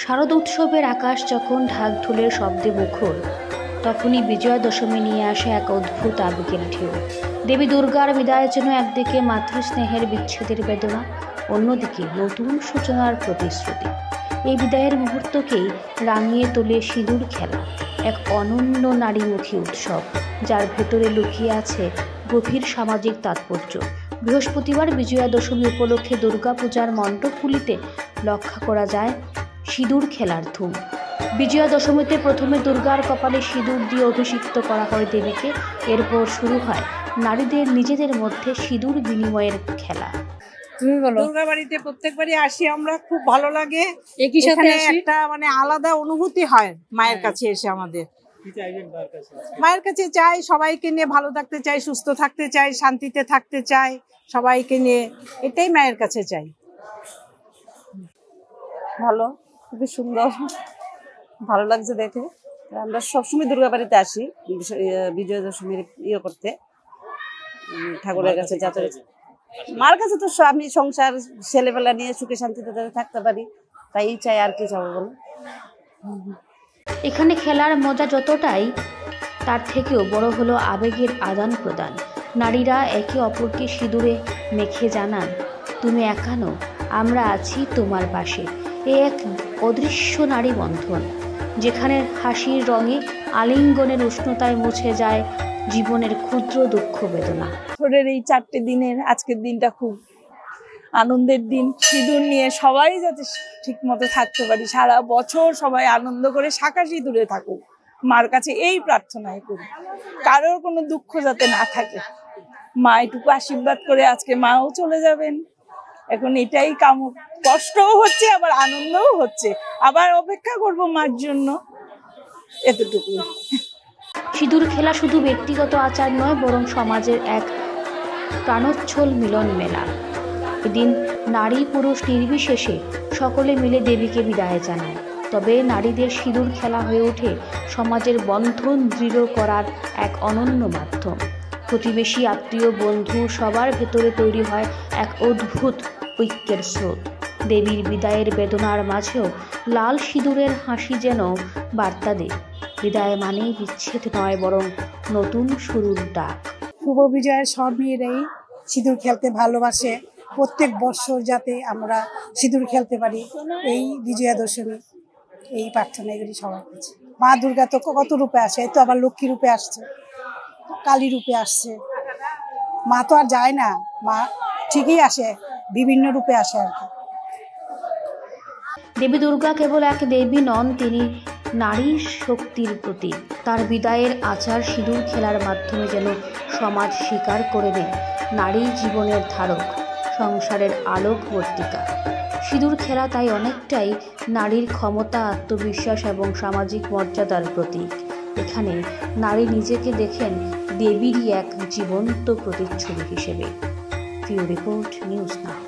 শারদ উৎসবের আকাশ যখন ঢাকঢোলের শব্দে মুখর, তখনই বিজয়া দশমী নিয়ে আসে এক অদ্ভুত আবেগের ঢেউ। দেবী দুর্গার বিদায়ের জন্য একদিকে মাতৃস্নেহের বিচ্ছেদের বেদনা, অন্যদিকে নতুন সূচনার প্রতিশ্রুতি। এই বিদায়ের মুহূর্তকেই রাঙিয়ে তোলে সিঁদুর খেলা, এক অনন্য নারীমুখী উৎসব যার ভেতরে লুকিয়ে আছে গভীর সামাজিক তাৎপর্য। বৃহস্পতিবার বিজয়া দশমী উপলক্ষে দুর্গাপূজার মণ্ডপগুলিতে লক্ষ্য করা যায় সিঁদুর খেলার ধুম। বিজয়া দশমীতে প্রথমে দুর্গার কপালে সিঁদুর দিয়ে অভিষিক্ত করা হয় দেবীকে। এরপর শুরু হয় নারীদের নিজেদের মধ্যে সিঁদুর বিনিময়ের খেলা। তুমি বলো। দুর্গা বাড়িতে প্রত্যেকবারই আসি আমরা, খুব ভালো লাগে। একই সাথে একটা আলাদা অনুভূতি হয় মায়ের কাছে এসে। আমাদের মায়ের কাছে চাই সবাইকে নিয়ে ভালো থাকতে চাই, সুস্থ থাকতে চাই, শান্তিতে থাকতে চাই, সবাইকে নিয়ে এটাই মায়ের কাছে চাই। ভালো, খুবই সুন্দর, ভালো লাগছে দেখে। আমরা সবসময় দুর্গা বাড়িতে আসি বিজয়া দশমীর করতে, ঠাকুরের কাছে যাতে মার কাছে তো আমি সংসার ছেলেবেলা নিয়ে সুখে শান্তিতে থাকতে পারি, তাই চাই। আর কি চাবো বলো। এখানে খেলার মজা যতটাই, তার থেকেও বড় হলো আবেগের আদান প্রদান। নারীরা একে অপরকে সিঁদুরে মেখে জানান, তুমি একা নও, আমরা আছি তোমার পাশে। এ এক অদৃশ্য নারী বন্ধন, যেখানে হাসির রঙে আলিঙ্গনের উষ্ণতায় মুছে যায় জীবনের ক্ষুদ্র দুঃখ বেদনা। এই 4টে দিনের আজকের দিনটা খুব আনন্দের দিন। সিঁদুর নিয়ে সবাই যাতে ঠিক মতো থাকতে পারি, সারা বছর সবাই আনন্দ করে শাঁখা সিঁদুরে থাকুক, মার কাছে এই প্রার্থনাই করি। কারোর কোনো দুঃখ যাতে না থাকে। মা এটুকু আশীর্বাদ করে আজকে মাও চলে যাবেন, এখন এটাই কষ্টও হচ্ছে, আবার আনন্দও হচ্ছে, আবার অপেক্ষা করব মার জন্য, এতটুকু। সিঁদুর খেলা শুধু ব্যক্তিগত আচার নয়, বরং সমাজের এক প্রাণোচ্ছল মিলন মেলা। এদিন নারী পুরুষ নির্বিশেষে সকলে মিলে দেবীকে বিদায় জানায়। তবে নারীদের সিঁদুর খেলা হয়ে ওঠে সমাজের বন্ধন দৃঢ় করার এক অনন্য মাধ্যম। প্রতিবেশী, আত্মীয়, বন্ধু সবার ভেতরে তৈরি হয় এক অদ্ভুত ঐক্যের স্রোত। দেবীর বিদায়ের বেদনার মাঝেও লাল সিঁদুরের হাসি যেন বার্তা দেয়, বিদায় মানেই বিচ্ছেদ নয়, বরং নতুন শুরুর ডাক। শুভ বিজয়ের সব মেয়েরাই সিঁদুর খেলতে ভালোবাসে। প্রত্যেক বছর যাতে আমরা সিঁদুর খেলতে পারি, এই বিজয়া দশমী এই প্রার্থনা এগুলি সবার কাছে। মা দুর্গা তো কত রূপে আসে, এই তো আবার লক্ষ্মী রূপে আসছে, কালী রূপে আসছে। মা তো আর যায় না, মা ঠিকই আসে, বিভিন্ন রূপে আসে আর কি। দেবী দুর্গা কেবল এক দেবী নন, তিনি নারীর শক্তির প্রতীক। তার বিদায়ের আচার সিঁদুর খেলার মাধ্যমে যেন সমাজ স্বীকার করে নেয় নারী জীবনের ধারক, সংসারের আলোকবর্তিকা। সিঁদুর খেলা তাই অনেকটাই নারীর ক্ষমতা, আত্মবিশ্বাস এবং সামাজিক মর্যাদার প্রতীক। এখানে নারী নিজেকে দেখেন দেবীরই এক জীবন্ত প্রতিচ্ছবি হিসেবে। Bureau report, news now.